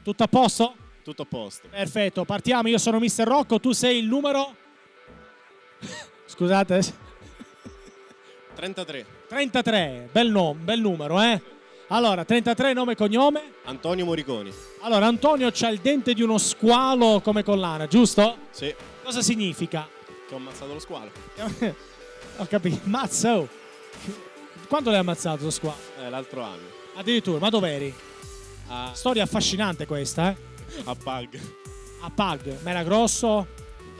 Tutto a posto? Tutto a posto. Perfetto, partiamo. Io sono Mister Rocco, tu sei il numero... Scusate. 33. 33, bel numero, eh? Allora, 33 nome e cognome? Antonio Moriconi. Allora, Antonio c'ha il dente di uno squalo come collana, giusto? Sì. Cosa significa? Che ho ammazzato lo squalo. Ho capito, mazza, oh. Quando l'hai ammazzato lo squalo? L'altro anno. Addirittura, ma dov'eri? A Storia affascinante questa, eh? Pag. A Pag, ma era grosso?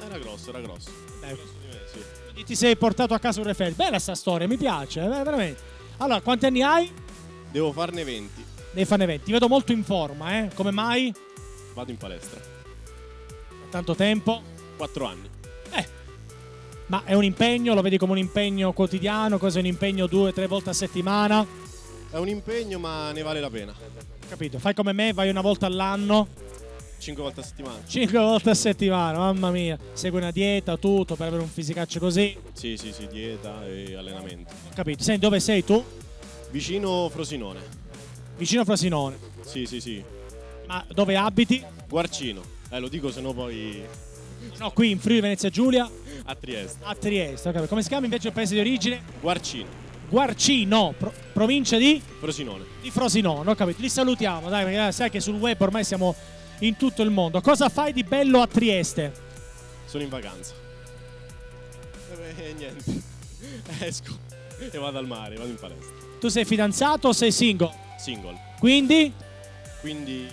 Era grosso. Beh, Grosso di me, sì. quindi ti sei portato a casa un referto. Bella sta storia, mi piace, veramente. Allora, quanti anni hai? Devo farne 20. Devi farne 20. Ti vedo molto in forma, eh? Come mai? Vado in palestra. Tanto tempo? 4 anni. Ma è un impegno? Lo vedi come un impegno quotidiano? Cos'è un impegno 2 o 3 volte a settimana? È un impegno, ma ne vale la pena. Capito? Fai come me, vai una volta all'anno, 5 volte a settimana. 5 volte a settimana, mamma mia. Segui una dieta, tutto per avere un fisicaccio così. Sì, dieta e allenamento. Capito? Senti, dove sei tu? Vicino Frosinone. Vicino a Frosinone. Sì. Ma dove abiti? Guarcino. Lo dico, se no poi No, qui in Friuli Venezia Giulia. a Trieste. A Trieste, ok. Come si chiama invece il paese di origine? Guarcino. Guarcino, provincia di Frosinone. Frosinone, ho capito. Li salutiamo, dai, perché sai che sul web ormai siamo in tutto il mondo. Cosa fai di bello a Trieste? Sono in vacanza. Niente. Esco e vado al mare, vado in palestra. Tu sei fidanzato o sei single? Single. Quindi? Quindi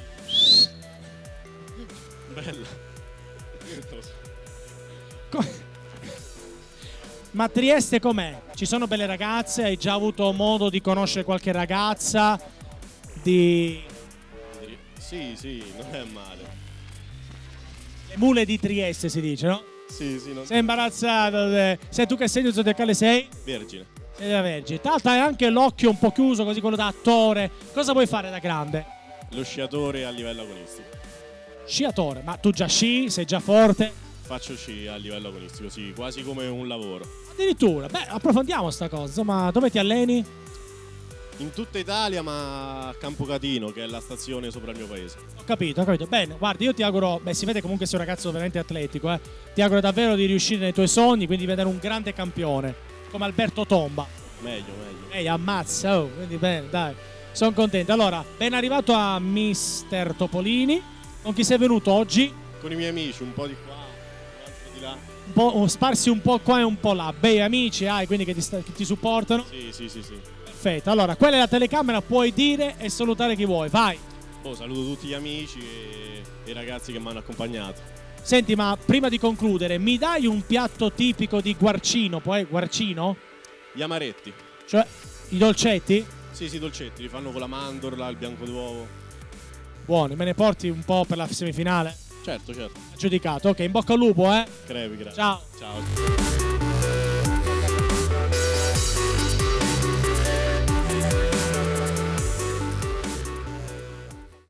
bella. Non lo so. Ma Trieste com'è? Ci sono belle ragazze? Hai già avuto modo di conoscere qualche ragazza? Di... Sì, non è male. Le mule di Trieste si dice, no? Sì, non... Sei imbarazzato? Sei tu che sei il zodiacale sei? Vergine. Sei della Vergine. Tra l'altro hai anche l'occhio un po' chiuso, così quello da attore. Cosa vuoi fare da grande? Lo sciatore a livello agonistico. Sciatore, ma tu già sci? Sei già forte? Faccio sci a livello agonistico, sì, quasi come un lavoro. Addirittura, beh, approfondiamo sta cosa. Insomma, dove ti alleni? In tutta Italia, ma a Campocatino, che è la stazione sopra il mio paese. Ho capito. Bene, guarda, io ti auguro, si vede comunque sei un ragazzo veramente atletico, eh. Ti auguro davvero di riuscire nei tuoi sogni, quindi di diventare un grande campione, come Alberto Tomba. Meglio. Ehi, ammazza, oh, quindi bene, dai. Sono contento. Allora, ben arrivato a Mister Topolini. Con chi sei venuto oggi? Con i miei amici, un po' di qua, un altro di là. Un po', sparsi un po' qua e un po' là. Bei amici hai, quindi che ti supportano? Sì. Perfetto, allora, quella è la telecamera, puoi dire e salutare chi vuoi, vai. Saluto tutti gli amici e i ragazzi che mi hanno accompagnato. Senti, ma prima di concludere, mi dai un piatto tipico di Guarcino? Poi Guarcino? Gli amaretti. Cioè, i dolcetti? Sì, dolcetti, li fanno con la mandorla, il bianco d'uovo. Buoni, me ne porti un po' per la semifinale? Certo. Giudicato, ok, in bocca al lupo, eh? Crepi, grazie. Ciao. Ciao.